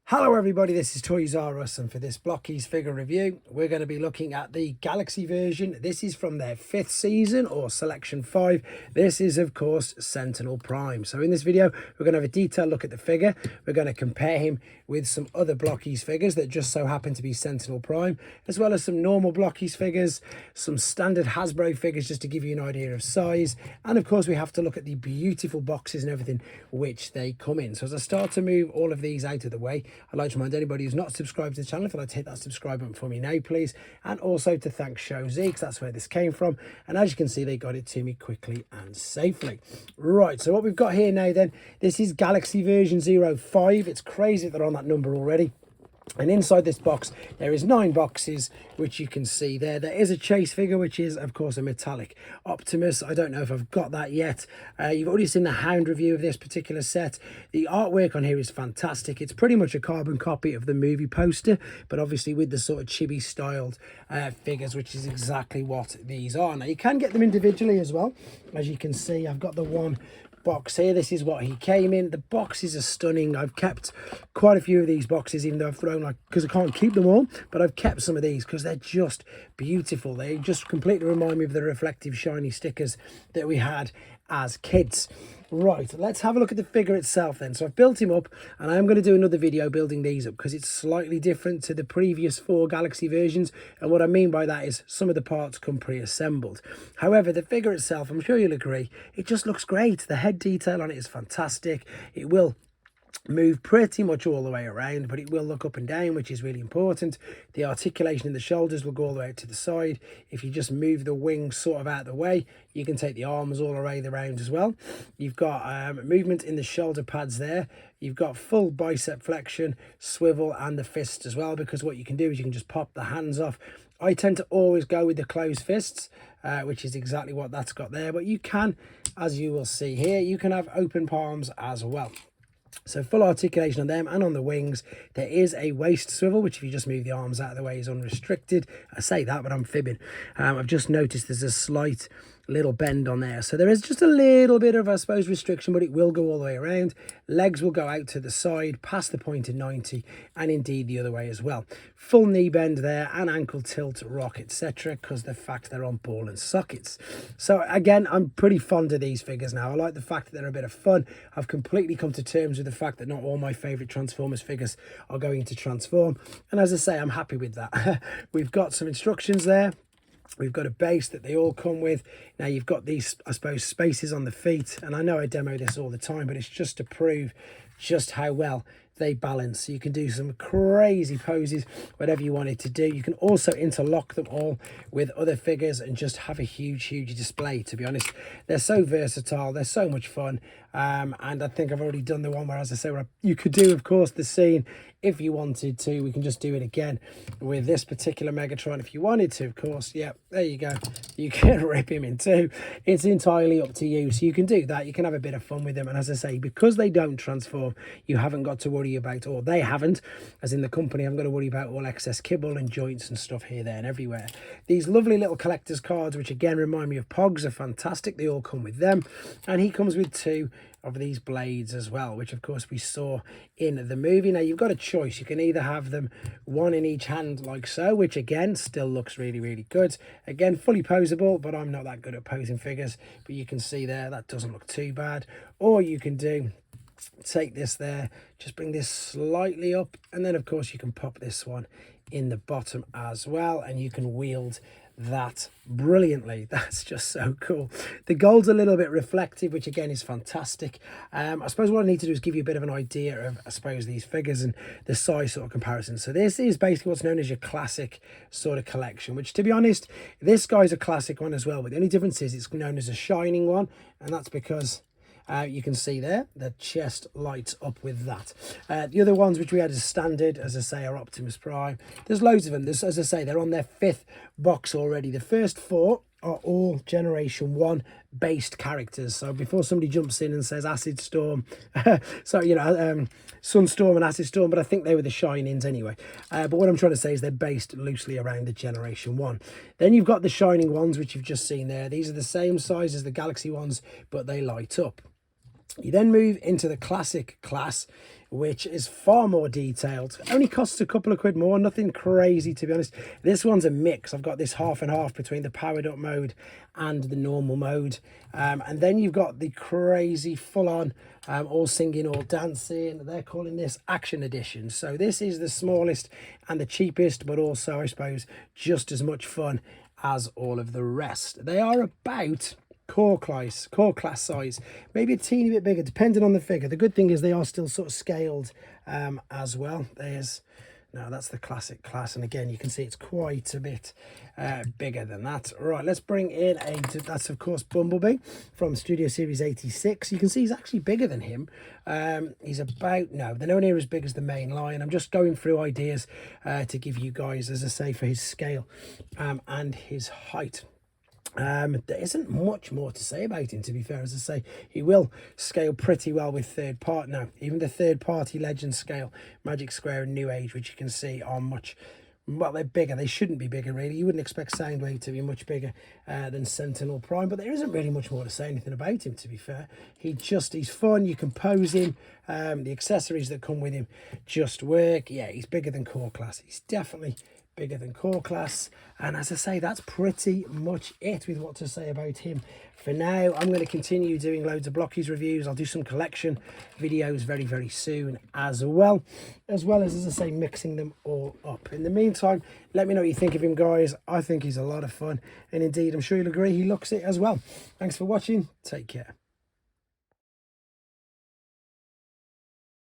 Hello everybody, this is toysareruss, and for this blokees figure review we're going to be looking at the Galaxy version. This is from their 5th season, or selection 5. This is of course Sentinel Prime. So in this video we're going to have a detailed look at the figure. We're going to compare him with some other blokees figures that just so happen to be Sentinel Prime, as well as some normal blokees figures, some standard Hasbro figures just to give you an idea of size, and of course we have to look at the beautiful boxes and everything which they come in. So as I start to move all of these out of the way, I'd like to remind anybody who's not subscribed to the channel, if you'd like to hit that subscribe button for me now, please. And also to thank showz, because that's where this came from. And as you can see, they got it to me quickly and safely. Right, so what we've got here now then, this is Galaxy version 05. It's crazy that they're on that number already. And inside this box there is 9 boxes, which you can see there. There is a chase figure, which is of course a metallic Optimus. I don't know if I've got that yet. You've already seen the Hound review of this particular set. The artwork on here is fantastic. It's pretty much a carbon copy of the movie poster, but obviously with the sort of chibi styled figures, which is exactly what these are. Now you can get them individually as well. As you can see, I've got the one box here. This is what he came in. The boxes are stunning. I've kept quite a few of these boxes, even though I've thrown, like, because I can't keep them all, but I've kept some of these because they're just beautiful. They just completely remind me of the reflective shiny stickers that we had as kids. Right, let's have a look at the figure itself then. So I've built him up, and I am going to do another video building these up because it's slightly different to the previous 4 Galaxy versions. And what I mean by that is some of the parts come pre-assembled. However, the figure itself, I'm sure you'll agree, it just looks great. The head detail on it is fantastic. It will move pretty much all the way around, but it will look up and down, which is really important. The articulation in the shoulders will go all the way out to the side. If you just move the wings sort of out of the way, you can take the arms all the way around as well. You've got movement in the shoulder pads there. You've got full bicep flexion, swivel, and the fist as well, because what you can do is you can just pop the hands off. I tend to always go with the closed fists, which is exactly what that's got there, but you can, as you will see here, you can have open palms as well. So full articulation on them and on the wings. There is a waist swivel, which if you just move the arms out of the way is unrestricted. I say that, but I'm fibbing. I've just noticed there's a slight little bend on there. So there is just a little bit of, I suppose, restriction, but it will go all the way around. Legs will go out to the side, past the point of 90, and indeed the other way as well. Full knee bend there, and ankle tilt, rock, etc., because the fact they're on ball and sockets. So again, I'm pretty fond of these figures now. I like the fact that they're a bit of fun. I've completely come to terms with the fact that not all my favourite Transformers figures are going to transform. And as I say, I'm happy with that. We've got some instructions there. We've got a base that they all come with. Now you've got these, I suppose, spaces on the feet. And I know I demo this all the time, but it's just to prove just how well they balance. So you can do some crazy poses, whatever you wanted to do. You can also interlock them all with other figures and just have a huge display. To be honest, they're so versatile. They're so much fun. And I think I've already done the one where, as I say, where you could do, of course, the scene if you wanted to. We can just do it again with this particular Megatron if you wanted to, of course. Yeah, there you go. You can rip him in two. It's entirely up to you. So you can do that. You can have a bit of fun with them. And as I say, because they don't transform, you haven't got to worry about, or they haven't, as in the company, haven't got to worry about all excess kibble and joints and stuff here, there, and everywhere. These lovely little collector's cards, which again remind me of Pogs, are fantastic. They all come with them. And he comes with 2 of these blades as well, which of course we saw in the movie. Now you've got a choice. You can either have them 1 in each hand like so, which again still looks really good. Again, fully posable, but I'm not that good at posing figures, but you can see there that doesn't look too bad. Or you can take this there, just bring this slightly up, and then of course you can pop this one in the bottom as well, and you can wield that brilliantly. That's just so cool. The gold's a little bit reflective, which again is fantastic. I suppose what I need to do is give you a bit of an idea of, I suppose, these figures and the size sort of comparison. So this is basically what's known as your classic sort of collection, which, to be honest, this guy's a classic one as well, but the only difference is it's known as a shining one, and that's because you can see there the chest lights up with that. The other ones which we had as standard, as I say, are Optimus Prime. There's loads of them. There's, as I say, they're on their 5th box already. The first 4 are all Generation 1 based characters. So before somebody jumps in and says Acid Storm, so, you know, Sunstorm and Acid Storm, but I think they were the Shinings anyway. But what I'm trying to say is they're based loosely around the Generation 1. Then you've got the Shining ones, which you've just seen there. These are the same size as the Galaxy ones, but they light up. You then move into the classic class, which is far more detailed. Only costs a couple of quid more, nothing crazy to be honest. This one's a mix. I've got this half and half between the powered up mode and the normal mode. And then you've got the crazy full on, all singing, all dancing. They're calling this Action Edition. So this is the smallest and the cheapest, but also I suppose just as much fun as all of the rest. They are about core class size, maybe a teeny bit bigger depending on the figure. The good thing is they are still sort of scaled as well. Now that's the classic class, and again you can see it's quite a bit bigger than that. Right, let's bring in that's of course Bumblebee from Studio Series 86. You can see he's actually bigger than him. He's about, no, they're nowhere near as big as the main line. I'm just going through ideas to give you guys, as I say, for his scale and his height. There isn't much more to say about him, to be fair. As I say, he will scale pretty well with third party. Now, even the third party legend scale, Magic Square and New Age, which you can see are much, well, they're bigger. They shouldn't be bigger, really. You wouldn't expect Soundwave to be much bigger than Sentinel Prime, but there isn't really much more to say anything about him, to be fair. He's fun. You can pose him. The accessories that come with him just work. Yeah, he's bigger than core class. He's definitely bigger than core class, and as I say, that's pretty much it with what to say about him for now. I'm going to continue doing loads of blokees reviews. I'll do some collection videos very soon as well as I say, mixing them all up. In the meantime, let me know what you think of him, guys. I think he's a lot of fun, and indeed I'm sure you'll agree he looks it as well. Thanks for watching. Take care.